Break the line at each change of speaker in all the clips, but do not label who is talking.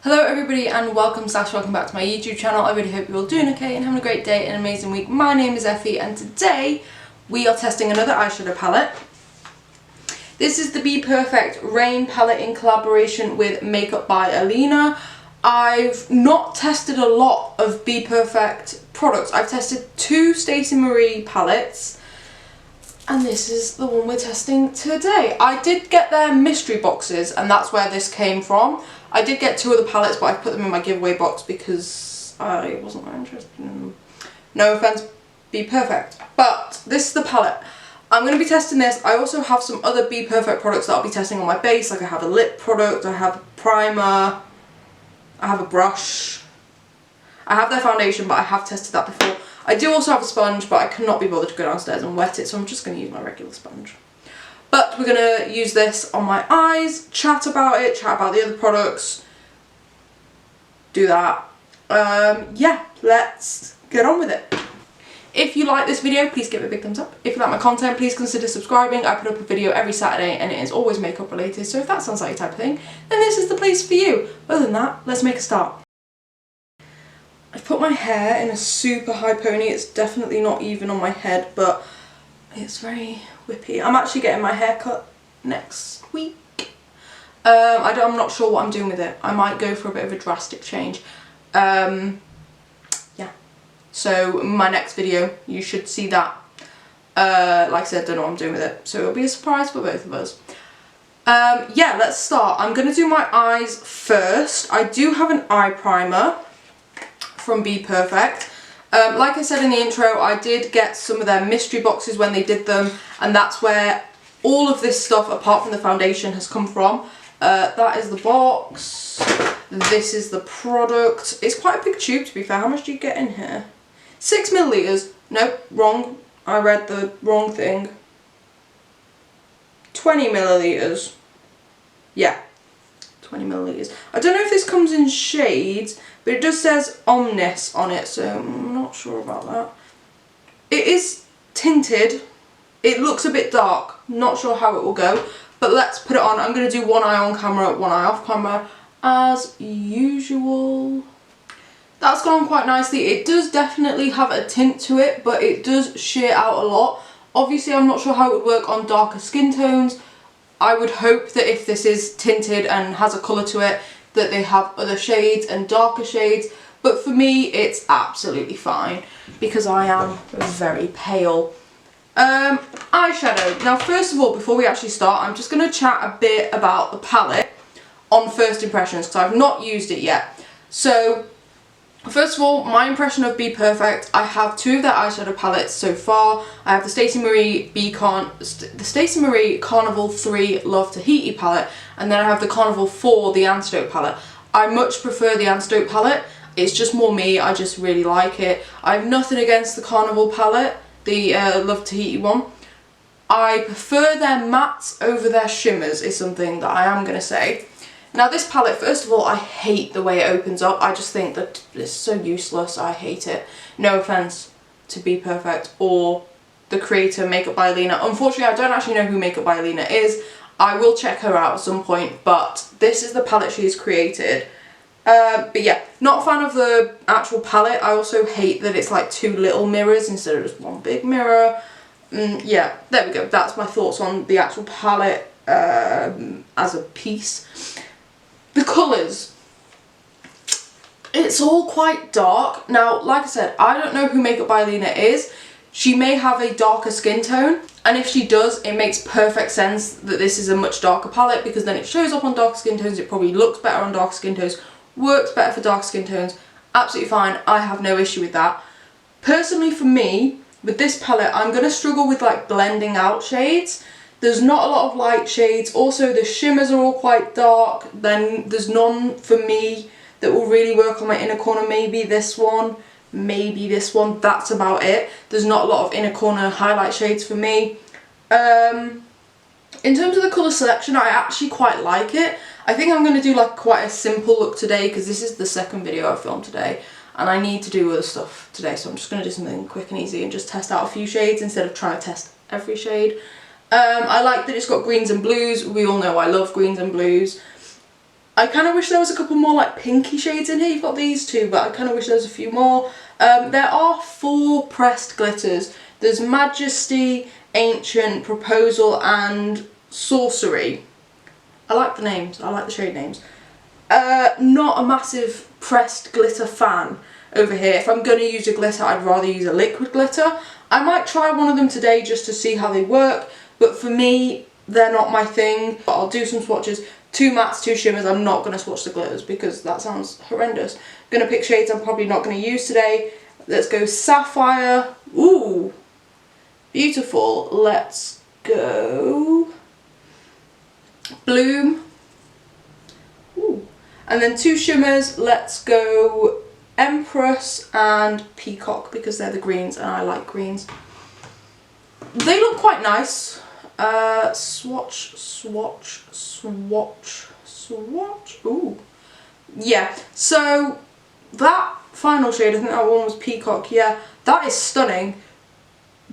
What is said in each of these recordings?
Hello everybody and welcome back to my YouTube channel. I really hope you're all doing okay and having a great day and an amazing week. My name is Effie and today we are testing another eyeshadow palette. This is the BPerfect Rain palette in collaboration with MakeupbyAlinna. I've not tested a lot of BPerfect products. I've tested two Stacey Marie palettes and this is the one we're testing today. I did get their mystery boxes and that's where this came from. I did get two other palettes, but I put them in my giveaway box because I wasn't that interested in them. No offense, BPerfect. But this is the palette. I'm going to be testing this. I also have some other BPerfect products that I'll be testing on my base. Like I have a lip product, I have a primer, I have a brush. I have their foundation, but I have tested that before. I do also have a sponge, but I cannot be bothered to go downstairs and wet it, so I'm just going to use my regular sponge. But we're going to use this on my eyes, chat about it, chat about the other products, do that. Yeah, let's get on with it. If you like this video, please give it a big thumbs up. If you like my content, please consider subscribing. I put up a video every Saturday and it is always makeup related, so if that sounds like your type of thing, then this is the place for you. Other than that, let's make a start. I've put my hair in a super high pony. It's definitely not even on my head, but it's very whippy. I'm actually getting my hair cut next week. I'm not sure what I'm doing with it. I might go for a bit of a drastic change. Yeah. So my next video, you should see that. Like I said, I don't know what I'm doing with it. So it'll be a surprise for both of us. Yeah, let's start. I'm going to do my eyes first. I do have an eye primer from BPerfect. Like I said in the intro, I did get some of their mystery boxes when they did them, and that's where all of this stuff, apart from the foundation, has come from. That is the box. This is the product. It's quite a big tube, to be fair. How much do you get in here? 6 millilitres. Nope, wrong. I read the wrong thing. 20 millilitres. Yeah, 20 millilitres. I don't know if this comes in shades, but it just says Omnis on it, so I'm not sure about that. It is tinted. It looks a bit dark. Not sure how it will go, but let's put it on. I'm going to do one eye on camera, one eye off camera, as usual. That's gone on quite nicely. It does definitely have a tint to it, but it does sheer out a lot. Obviously, I'm not sure how it would work on darker skin tones. I would hope that if this is tinted and has a colour to it, that they have other shades and darker shades, but for me it's absolutely fine because I am very pale. Eyeshadow. Now first of all, before we actually start, I'm just going to chat a bit about the palette on first impressions because I've not used it yet. So first of all, my impression of BPerfect, I have two of their eyeshadow palettes so far. I have the Stacey Marie Carnival 3 Love Tahiti palette, and then I have the Carnival 4, the Antidote palette. I much prefer the Antidote palette. It's just more me, I just really like it. I have nothing against the Carnival palette, the Love Tahiti one. I prefer their mattes over their shimmers, is something that I am going to say. Now this palette, first of all, I hate the way it opens up. I just think that it's so useless. I hate it. No offense to BPerfect or the creator MakeupbyAlinna. Unfortunately, I don't actually know who MakeupbyAlinna is. I will check her out at some point, but this is the palette she's created. But yeah, not a fan of the actual palette. I also hate that it's like two little mirrors instead of just one big mirror. Yeah, there we go. That's my thoughts on the actual palette as a piece. The colours, it's all quite dark. Now, like I said, I don't know who MakeupbyAlinna is. She may have a darker skin tone, and if she does, it makes perfect sense that this is a much darker palette because then it shows up on dark skin tones, it probably looks better on dark skin tones, works better for dark skin tones. Absolutely fine, I have no issue with that. Personally for me, with this palette, I'm going to struggle with like blending out shades. There's not a lot of light shades. Also, the shimmers are all quite dark. Then there's none for me that will really work on my inner corner. Maybe this one, maybe this one. That's about it. There's not a lot of inner corner highlight shades for me. In terms of the colour selection, I actually quite like it. I think I'm going to do like quite a simple look today because this is the second video I filmed today. And I need to do other stuff today. So I'm just going to do something quick and easy and just test out a few shades instead of trying to test every shade. I like that it's got greens and blues. We all know I love greens and blues. I kind of wish there was a couple more like pinky shades in here. You've got these two, but I kind of wish there was a few more. There are 4 pressed glitters. There's Majesty, Ancient, Proposal and Sorcery. I like the names, I like the shade names. Not a massive pressed glitter fan over here. If I'm going to use a glitter, I'd rather use a liquid glitter. I might try one of them today just to see how they work, but for me, they're not my thing. But I'll do some swatches. 2 mattes, 2 shimmers. I'm not going to swatch the glitters because that sounds horrendous. Going to pick shades I'm probably not going to use today. Let's go Sapphire. Ooh, beautiful. Let's go Bloom. Ooh. And then 2 shimmers. Let's go Empress and Peacock because they're the greens and I like greens. They look quite nice. Swatch, swatch, swatch, swatch. Ooh. Yeah, so that final shade, I think that one was Peacock, yeah, that is stunning.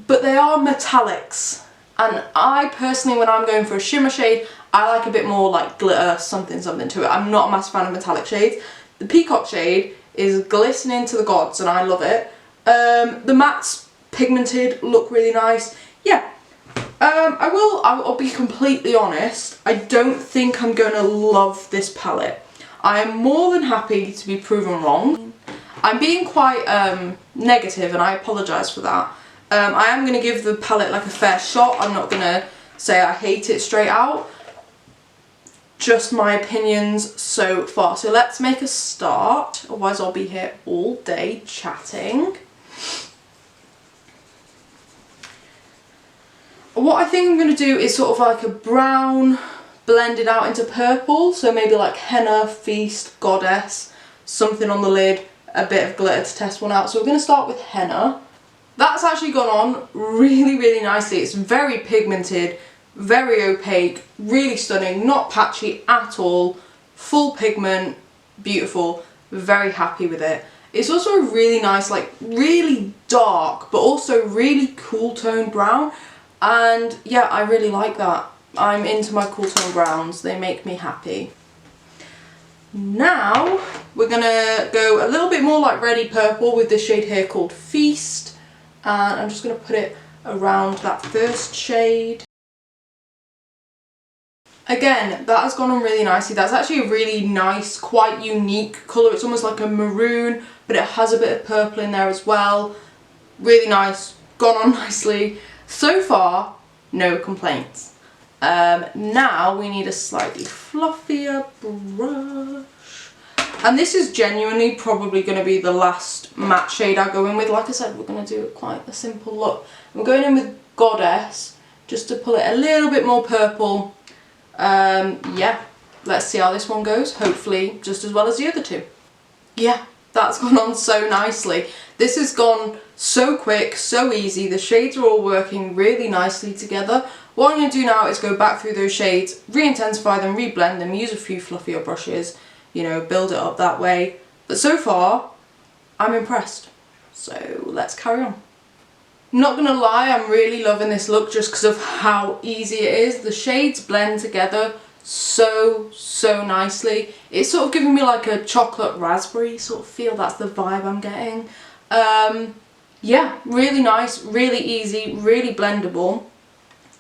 But they are metallics. And I personally, when I'm going for a shimmer shade, I like a bit more like glitter, something to it. I'm not a massive fan of metallic shades. The Peacock shade is glistening to the gods and I love it. The mattes, pigmented, look really nice. Yeah. I'll be completely honest, I don't think I'm going to love this palette. I am more than happy to be proven wrong. I'm being quite negative and I apologise for that. I am going to give the palette like a fair shot. I'm not going to say I hate it straight out. Just my opinions so far. So let's make a start, otherwise I'll be here all day chatting. What I think I'm going to do is sort of like a brown blended out into purple, so maybe like Henna, Feast, Goddess, something on the lid, a bit of glitter to test one out. So we're going to start with Henna. That's actually gone on really, really nicely. It's very pigmented, very opaque, really stunning, not patchy at all, full pigment, beautiful, very happy with it. It's also a really nice, like really dark, but also really cool toned brown. And yeah, I really like that. I'm into my cool tone browns, they make me happy. Now, we're gonna go a little bit more like reddy purple with this shade here called Feast. And I'm just gonna put it around that first shade. Again, that has gone on really nicely. That's actually a really nice, quite unique colour. It's almost like a maroon, but it has a bit of purple in there as well. Really nice, gone on nicely. So far, no complaints. Now we need a slightly fluffier brush. And this is genuinely probably going to be the last matte shade I go in with. Like I said, we're going to do quite a simple look. I'm going in with Goddess, just to pull it a little bit more purple. Yeah, let's see how this one goes. Hopefully just as well as the other two. Yeah, that's gone on so nicely. This has gone so quick, so easy. The shades are all working really nicely together. What I'm going to do now is go back through those shades, re-intensify them, reblend them, use a few fluffier brushes, you know, build it up that way. But so far, I'm impressed. So let's carry on. Not gonna lie, I'm really loving this look just because of how easy it is. The shades blend together so nicely. It's sort of giving me like a chocolate raspberry sort of feel. That's the vibe I'm getting. Yeah, really nice, really easy, really blendable.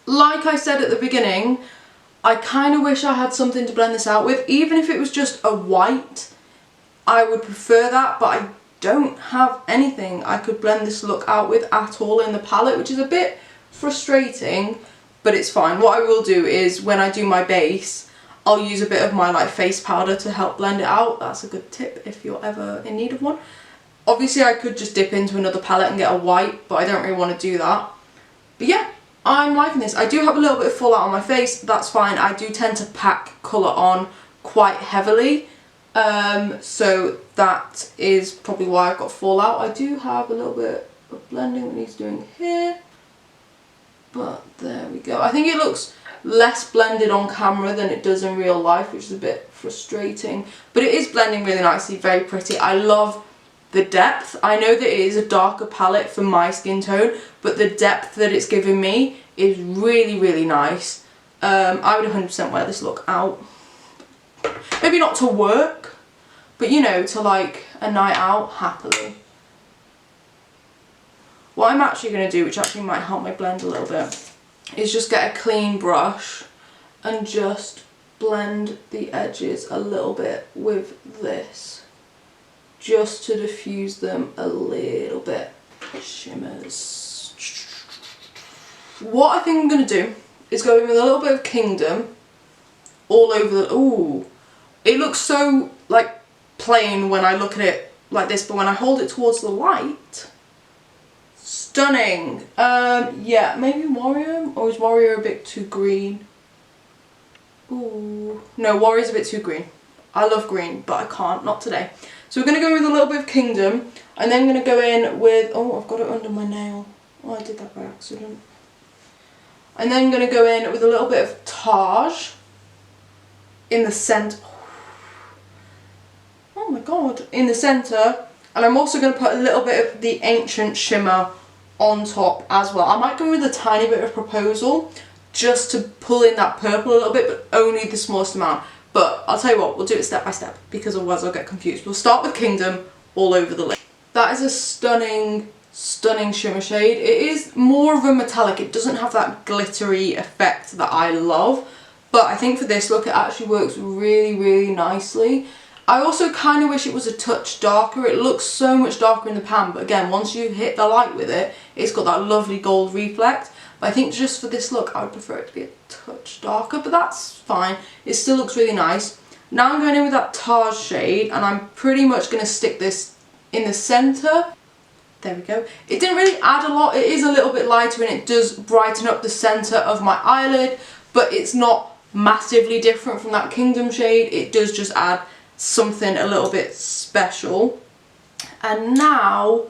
Like I said at the beginning, I kind of wish I had something to blend this out with. Even if it was just a white, I would prefer that, but I don't have anything I could blend this look out with at all in the palette, which is a bit frustrating, but it's fine. What I will do is when I do my base, I'll use a bit of my like face powder to help blend it out. That's a good tip if you're ever in need of one. Obviously I could just dip into another palette and get a white, but I don't really want to do that. But yeah, I'm liking this. I do have a little bit of fallout on my face, but that's fine. I do tend to pack colour on quite heavily. So that is probably why I've got fallout. I do have a little bit of blending that needs doing here, but there we go. I think it looks less blended on camera than it does in real life, which is a bit frustrating, but it is blending really nicely, very pretty. I love the depth. I know that it is a darker palette for my skin tone, but the depth that it's giving me is really nice. I would 100% wear this look out. Maybe not to work, but you know, to like a night out, happily. What I'm actually going to do, which actually might help my blend a little bit, is just get a clean brush and just blend the edges a little bit with this, just to diffuse them a little bit. Shimmers. What I think I'm going to do is go in with a little bit of Kingdom all over the... Ooh, it looks so like plain when I look at it like this, but when I hold it towards the light, stunning. Yeah, maybe Warrior, or is Warrior a bit too green? Ooh, no, Warrior's a bit too green. I love green, but I can't, not today. So we're going to go with a little bit of Kingdom, and then going to go in with, oh, I've got it under my nail. Oh, I did that by accident. And then going to go in with a little bit of Taj in the centre. Oh my god, in the centre. And I'm also going to put a little bit of the Ancient shimmer on top as well. I might go with a tiny bit of Proposal just to pull in that purple a little bit, but only the smallest amount. But I'll tell you what, we'll do it step by step because otherwise I'll get confused. We'll start with Kingdom all over the lid. That is a stunning, stunning shimmer shade. It is more of a metallic. It doesn't have that glittery effect that I love. But I think for this look, it actually works really, really nicely. I also kind of wish it was a touch darker. It looks so much darker in the pan, but again, once you hit the light with it, it's got that lovely gold reflect. But I think just for this look, I would prefer it to be a touch darker, but that's fine. It still looks really nice. Now I'm going in with that Taj shade, and I'm pretty much going to stick this in the centre. There we go. It didn't really add a lot. It is a little bit lighter, and it does brighten up the centre of my eyelid, but it's not massively different from that Kingdom shade. It does just add something a little bit special. And now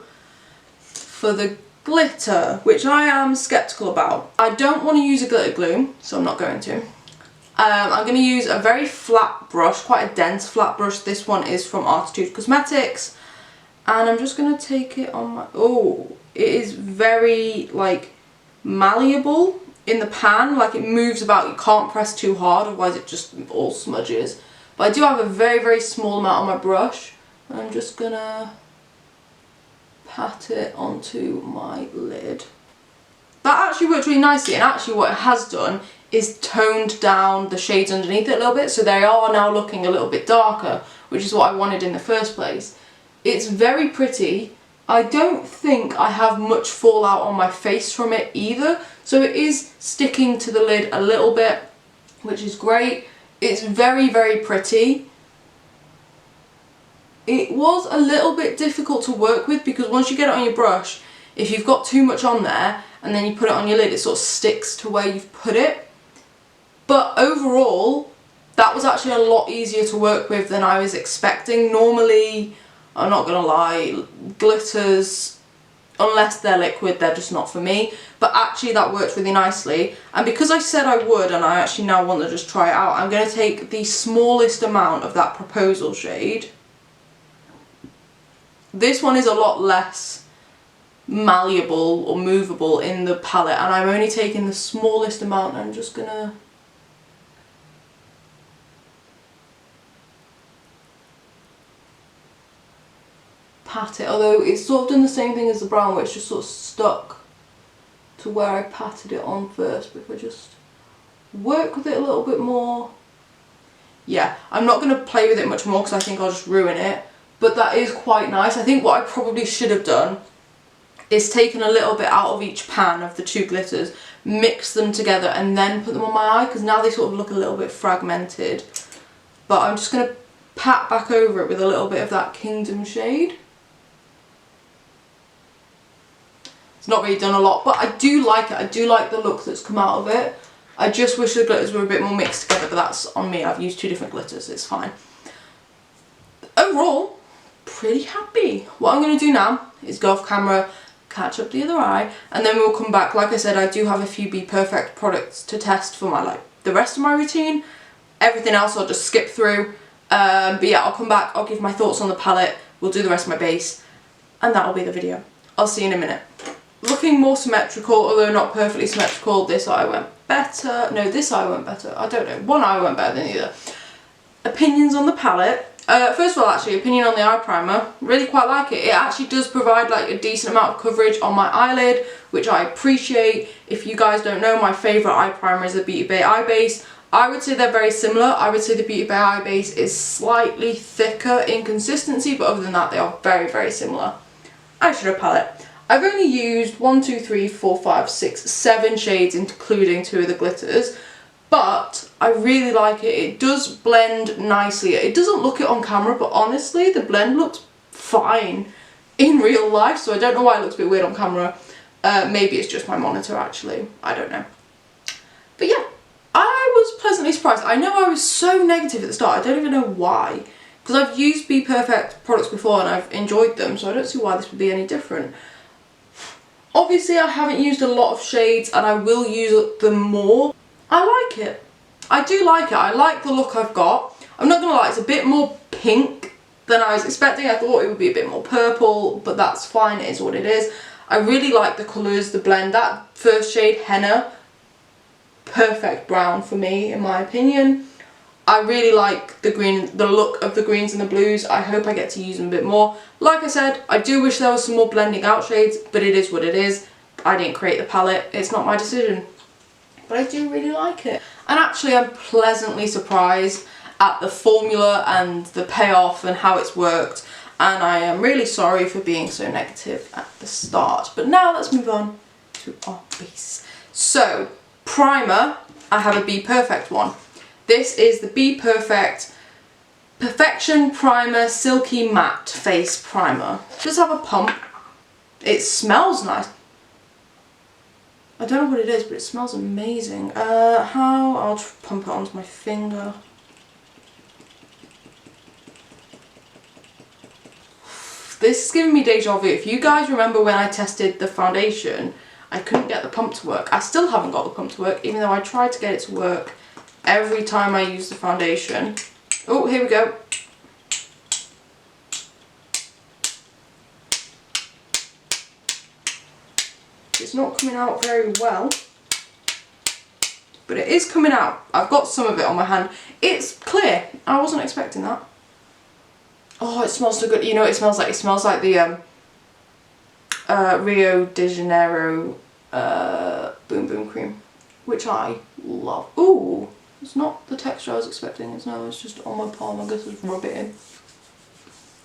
for the glitter, which I am sceptical about. I don't want to use a glitter glue, so I'm not going to. I'm going to use a very flat brush, quite a dense flat brush. This one is from Artitude Cosmetics, and I'm just going to take it on my... Oh, it is very like malleable in the pan, like it moves about. You can't press too hard, otherwise it just all smudges. But I do have a very, very small amount on my brush, and I'm just gonna pat it onto my lid. That actually worked really nicely, and actually what it has done is toned down the shades underneath it a little bit, so they are now looking a little bit darker, which is what I wanted in the first place. It's very pretty. I don't think I have much fallout on my face from it either, so it is sticking to the lid a little bit, which is great. It's very, very pretty. It was a little bit difficult to work with because once you get it on your brush, if you've got too much on there and then you put it on your lid, it sort of sticks to where you've put it. But overall, that was actually a lot easier to work with than I was expecting. Normally, I'm not gonna lie, glitters, unless they're liquid, they're just not for me. But actually that worked really nicely. And because I said I would, and I actually now want to just try it out, I'm going to take the smallest amount of that Proposal shade. This one is a lot less malleable or movable in the palette, and I'm only taking the smallest amount. I'm just going to... pat it, although it's sort of done the same thing as the brown, where it's just sort of stuck to where I patted it on first. But if I just work with it a little bit more, yeah, I'm not going to play with it much more because I think I'll just ruin it, but that is quite nice. I think what I probably should have done is taken a little bit out of each pan of the two glitters, mix them together and then put them on my eye, because now they sort of look a little bit fragmented. But I'm just going to pat back over it with a little bit of that Kingdom shade. It's not really done a lot, but I do like it. I do like the look that's come out of it. I just wish the glitters were a bit more mixed together, but that's on me. I've used two different glitters, it's fine. Overall, pretty happy. What I'm going to do now is go off camera, catch up the other eye, and then we'll come back. Like I said, I do have a few BPerfect products to test for my the rest of my routine. Everything else I'll just skip through. But yeah, I'll come back, I'll give my thoughts on the palette, we'll do the rest of my base, and that'll be the video. I'll see you in a minute. Looking more symmetrical, although not perfectly symmetrical. This eye went better. No, this eye went better. I don't know. One eye went better than the other. opinions on the palette. First of all, actually, opinion on the eye primer. Really quite like it. It actually does provide like a decent amount of coverage on my eyelid, which I appreciate. If you guys don't know, my favourite eye primer is the Beauty Bay Eye Base. I would say they're very similar. I would say the Beauty Bay Eye Base is slightly thicker in consistency, but other than that, they are very, very similar. Eyeshadow palette. I've only used 1, 2, 3, 4, 5, 6, 7 shades, including 2 of the glitters. But I really like it. It does blend nicely. It doesn't look it on camera, but honestly, the blend looks fine in real life. So I don't know why it looks a bit weird on camera. Maybe it's just my monitor, actually. I don't know. But yeah, I was pleasantly surprised. I know I was so negative at the start. I don't even know why. Because I've used BPerfect products before and I've enjoyed them. So I don't see why this would be any different. Obviously, I haven't used a lot of shades and I will use them more. I like it. I do like it. I like the look I've got. I'm not gonna lie, it's a bit more pink than I was expecting. I thought it would be a bit more purple, but that's fine, it is what it is. I really like the colours, the blend. That first shade, Henna, perfect brown for me, in my opinion. I really like the green, the look of the greens and the blues. I hope I get to use them a bit more. Like I said, I do wish there was some more blending out shades, but it is what it is. I didn't create the palette, it's not my decision. But I do really like it. And actually I'm pleasantly surprised at the formula and the payoff and how it's worked. And I am really sorry for being so negative at the start. But now let's move on to our base. So, primer, I have a BPerfect one. This is the BPerfect Perfection Primer Silky Matte Face Primer. It does have a pump. It smells nice. I don't know what it is, but it smells amazing. I'll pump it onto my finger. This is giving me deja vu. If you guys remember when I tested the foundation, I couldn't get the pump to work. I still haven't got the pump to work, even though I tried to get it to work every time I use the foundation. Oh, here we go. It's not coming out very well, but it is coming out. I've got some of it on my hand. It's clear. I wasn't expecting that. Oh, it smells so good. You know what it smells like? It smells like the Rio de Janeiro Boom Boom Cream, which I love. Ooh, it's not the texture I was expecting. It's just on my palm. I guess just rub it in.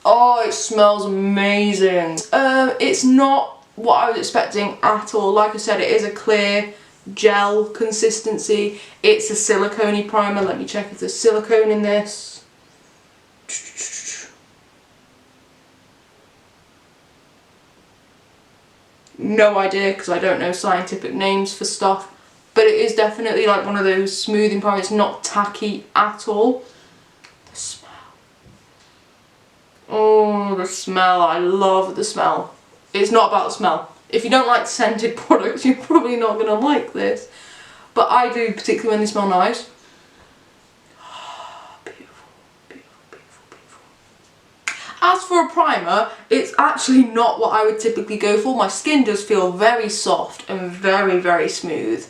Oh, it smells amazing. It's not what I was expecting at all. Like I said, it is a clear gel consistency. It's a silicone-y primer. Let me check if there's silicone in this. No idea, because I don't know scientific names for stuff, but it is definitely like one of those smoothing primers. It's not tacky at all. The smell. Oh, the smell. I love the smell. It's not about the smell. If you don't like scented products, you're probably not going to like this. But I do, particularly when they smell nice. Beautiful, beautiful, beautiful, beautiful. As for a primer, it's actually not what I would typically go for. My skin does feel very soft and very, very smooth.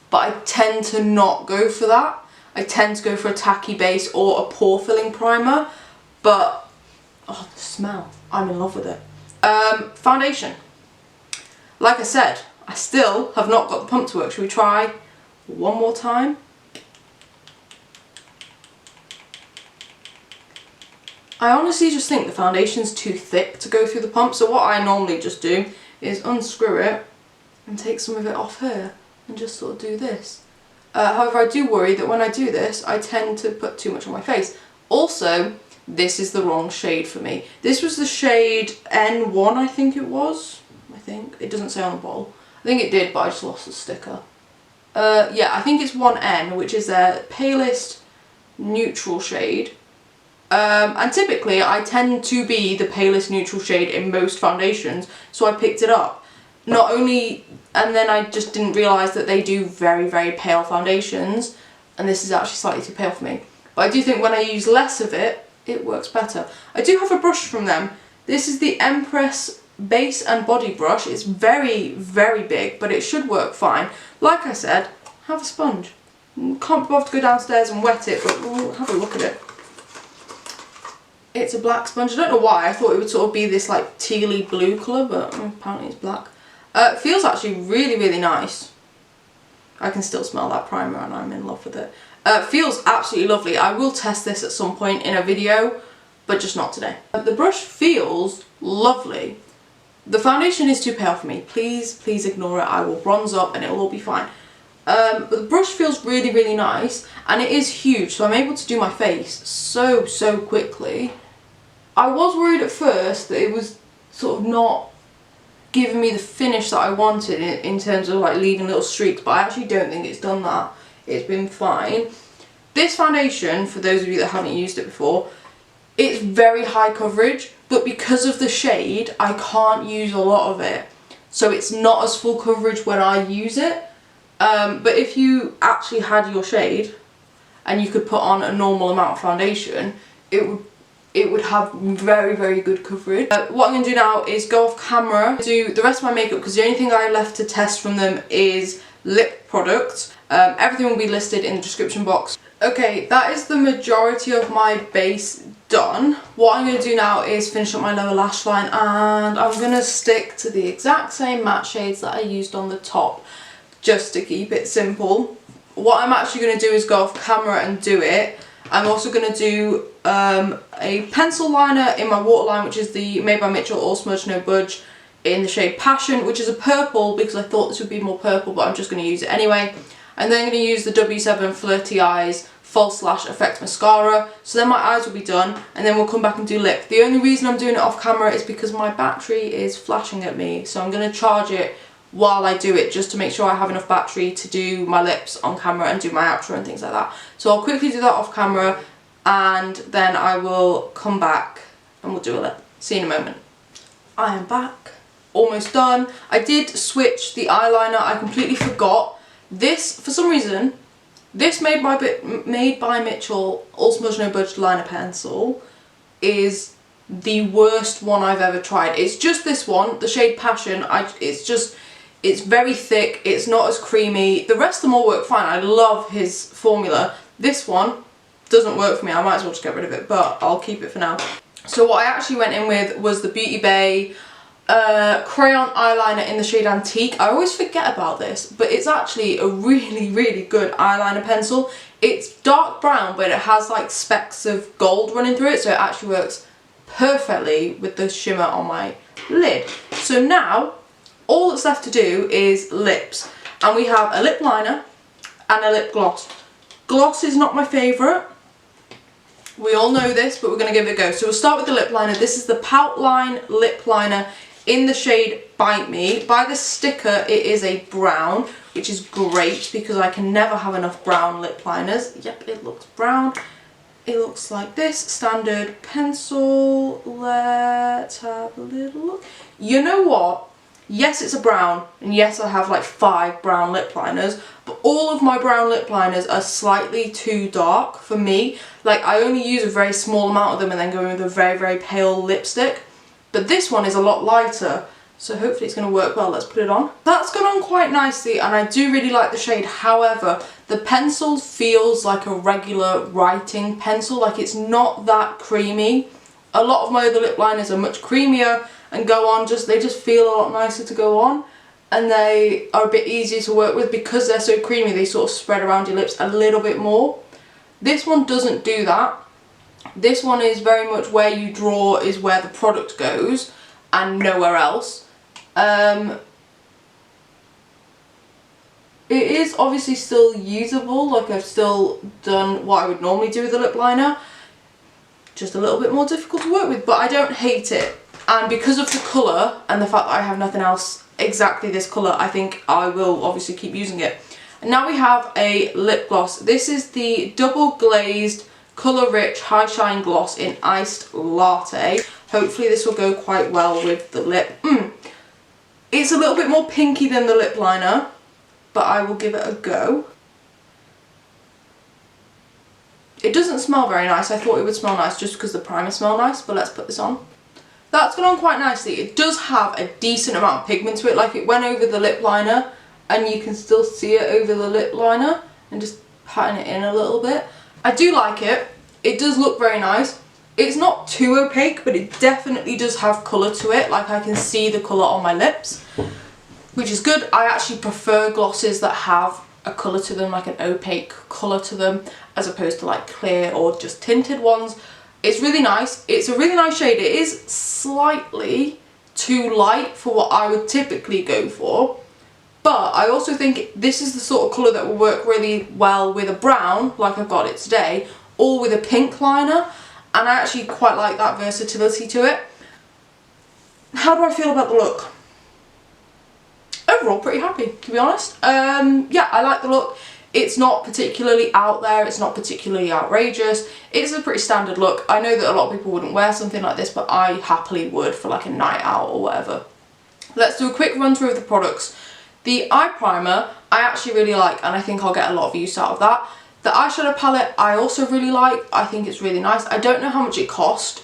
But I tend to not go for that. I tend to go for a tacky base or a pore filling primer. But, oh, the smell. I'm in love with it. Foundation. Like I said, I still have not got the pump to work. Should we try one more time? I honestly just think the foundation's too thick to go through the pump, so what I normally just do is unscrew it and take some of it off here and just sort of do this. However, I do worry that when I do this, I tend to put too much on my face. Also, this is the wrong shade for me. This was the shade N1, I think it was. It doesn't say on the bottle. I think it did, but I just lost the sticker. Yeah, I think it's 1N, which is their palest neutral shade. And typically I tend to be the palest neutral shade in most foundations, so I picked it up. Not only, and then I just didn't realise that they do very, very pale foundations, and this is actually slightly too pale for me. But I do think when I use less of it, it works better. I do have a brush from them. This is the Empress Base and Body Brush. It's very, very big, but it should work fine. Like I said, have a sponge. Can't be bothered to go downstairs and wet it, but we'll have a look at it. It's a black sponge. I don't know why. I thought it would sort of be this like tealy blue colour, but apparently it's black. It feels actually really, really nice. I can still smell that primer and I'm in love with it. Feels absolutely lovely. I will test this at some point in a video, but just not today. The brush feels lovely. The foundation is too pale for me. Please, please ignore it. I will bronze up and it will all be fine. But the brush feels really, really nice, and it is huge, so I'm able to do my face so quickly. I was worried at first that it was sort of not giving me the finish that I wanted in terms of like leaving little streaks, but I actually don't think it's done that. It's been fine. This foundation, for those of you that haven't used it before, it's very high coverage, but because of the shade, I can't use a lot of it. So it's not as full coverage when I use it. But if you actually had your shade and you could put on a normal amount of foundation, it would have very, very good coverage. What I'm going to do now is go off camera, do the rest of my makeup, because the only thing I have left to test from them is lip products. Everything will be listed in the description box. Okay, that is the majority of my base done. What I'm going to do now is finish up my lower lash line, and I'm going to stick to the exact same matte shades that I used on the top, just to keep it simple. What I'm actually going to do is go off camera and do it. I'm also going to do a pencil liner in my waterline, which is the Made by Mitchell All Smudge No Budge in the shade Passion, which is a purple because I thought this would be more purple, but I'm just going to use it anyway. And then I'm going to use the W7 Flirty Eyes False Lash Effect Mascara. So then my eyes will be done, and then we'll come back and do lip. The only reason I'm doing it off camera is because my battery is flashing at me, so I'm going to charge it while I do it, just to make sure I have enough battery to do my lips on camera and do my outro and things like that. So I'll quickly do that off camera, and then I will come back and we'll do a lip. See you in a moment. I am back, almost done. I did switch the eyeliner. I completely forgot. This, for some reason, this Made by Mitchell All Smudge No Budge liner pencil is the worst one I've ever tried. It's just this one, the shade Passion. It's very thick, it's not as creamy. The rest of them all work fine. I love his formula. This one doesn't work for me. I might as well just get rid of it, but I'll keep it for now. So what I actually went in with was the Beauty Bay Crayon eyeliner in the shade Antique. I always forget about this, but it's actually a really, really good eyeliner pencil. It's dark brown, but it has like specks of gold running through it, so it actually works perfectly with the shimmer on my lid. So now, all that's left to do is lips, and we have a lip liner and a lip gloss. Gloss is not my favourite, we all know this, but we're going to give it a go. So we'll start with the lip liner. This is the Pout Line lip liner in the shade Bite Me. By the sticker it is a brown, which is great because I can never have enough brown lip liners. Yep, it looks brown. It looks like this, standard pencil. Let's have a little look. You know what? Yes, it's a brown, and yes, I have like 5 brown lip liners, but all of my brown lip liners are slightly too dark for me. Like, I only use a very small amount of them and then go in with a very, very pale lipstick. But this one is a lot lighter, so hopefully it's going to work well. Let's put it on. That's gone on quite nicely, and I do really like the shade. However, the pencil feels like a regular writing pencil, like it's not that creamy. A lot of my other lip liners are much creamier and go on, they just feel a lot nicer to go on, and they are a bit easier to work with because they're so creamy. They sort of spread around your lips a little bit more. This one doesn't do that. This one is very much where you draw is where the product goes and nowhere else. It is obviously still usable, like I've still done what I would normally do with a lip liner, just a little bit more difficult to work with, but I don't hate it. And because of the colour and the fact that I have nothing else exactly this colour, I think I will obviously keep using it. And now we have a lip gloss. This is the Double Glazed Colour Rich High Shine Gloss in Iced Latte. Hopefully this will go quite well with the lip. It's a little bit more pinky than the lip liner, but I will give it a go. It doesn't smell very nice. I thought it would smell nice just because the primer smelled nice, but let's put this on. That's gone on quite nicely. It does have a decent amount of pigment to it, like it went over the lip liner and you can still see it over the lip liner and just patting it in a little bit. I do like it. It does look very nice. It's not too opaque, but it definitely does have colour to it. Like I can see the colour on my lips, which is good. I actually prefer glosses that have a colour to them, like an opaque colour to them, as opposed to like clear or just tinted ones. It's really nice. It's a really nice shade. It is slightly too light for what I would typically go for. But I also think this is the sort of colour that will work really well with a brown, like I've got it today, or with a pink liner. And I actually quite like that versatility to it. How do I feel about the look? Overall, pretty happy, to be honest. Yeah, I like the look. It's not particularly out there. It's not particularly outrageous. It's a pretty standard look. I know that a lot of people wouldn't wear something like this, but I happily would for like a night out or whatever. Let's do a quick run through of the products. The eye primer, I actually really like, and I think I'll get a lot of use out of that. The eyeshadow palette, I also really like. I think it's really nice. I don't know how much it cost,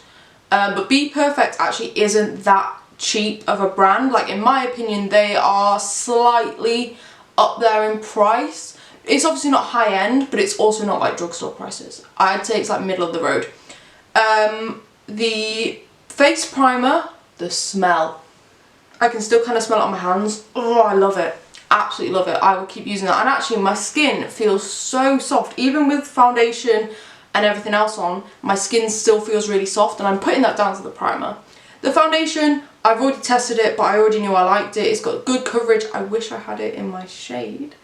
but BPerfect actually isn't that cheap of a brand. Like, in my opinion, they are slightly up there in price. It's obviously not high end, but it's also not like drugstore prices. I'd say it's like middle of the road. The face primer, the smell. I can still kind of smell it on my hands. Oh, I love it. Absolutely love it. I will keep using that. And actually my skin feels so soft. Even with foundation and everything else on, my skin still feels really soft, and I'm putting that down to the primer. The foundation, I've already tested it, but I already knew I liked it. It's got good coverage. I wish I had it in my shade.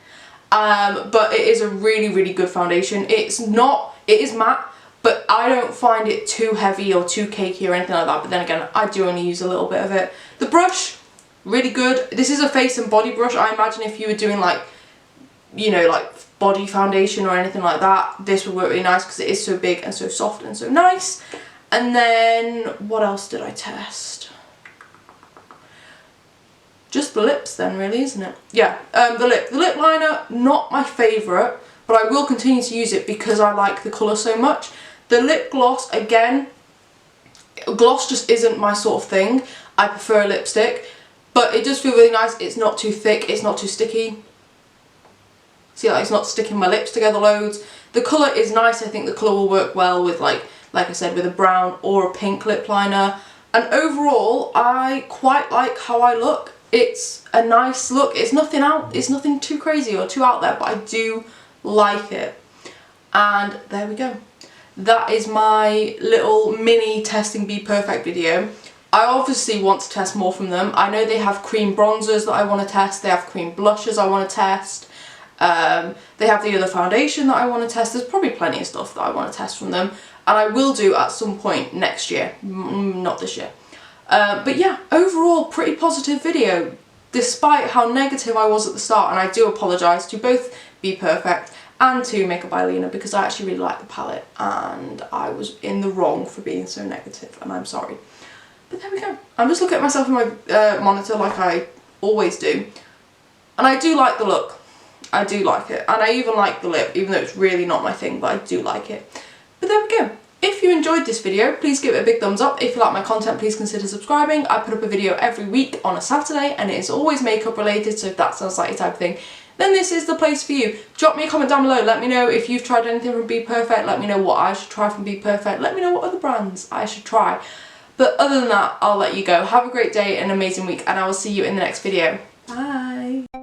But it is a really, really good foundation. It is matte, but I don't find it too heavy or too cakey or anything like that. But then again, I do only use a little bit of it. The brush, really good. This is a face and body brush. I imagine if you were doing like, you know, like body foundation or anything like that, this would work really nice because it is so big and so soft and so nice. And then what else did I test? Just the lips then, really, isn't it? Yeah, the lip liner, not my favourite, but I will continue to use it because I like the colour so much. The lip gloss, again, gloss just isn't my sort of thing. I prefer a lipstick. But it does feel really nice. It's not too thick, it's not too sticky. See, like, it's not sticking my lips together loads. The colour is nice. I think the colour will work well with, like I said, with a brown or a pink lip liner. And overall, I quite like how I look. It's a nice look. It's nothing too crazy or too out there, but I do like it. And there we go. That is my little mini testing BPerfect video. I obviously want to test more from them. I know they have cream bronzers that I want to test. They have cream blushes I want to test. They have the other foundation that I want to test. There's probably plenty of stuff that I want to test from them. And I will do at some point next year. Not this year. But yeah, overall, pretty positive video. Despite how negative I was at the start. And I do apologise to both BPerfect and to MakeupbyAlinna because I actually really like the palette. And I was in the wrong for being so negative. And I'm sorry. But there we go. I'm just looking at myself in my monitor like I always do. And I do like the look. I do like it. And I even like the lip, even though it's really not my thing, but I do like it. But there we go. If you enjoyed this video, please give it a big thumbs up. If you like my content, please consider subscribing. I put up a video every week on a Saturday, and it is always makeup related, so if that sounds like your type of thing, then this is the place for you. Drop me a comment down below. Let me know if you've tried anything from BPerfect. Let me know what I should try from BPerfect. Let me know what other brands I should try. But other than that, I'll let you go. Have a great day and an amazing week, and I will see you in the next video. Bye!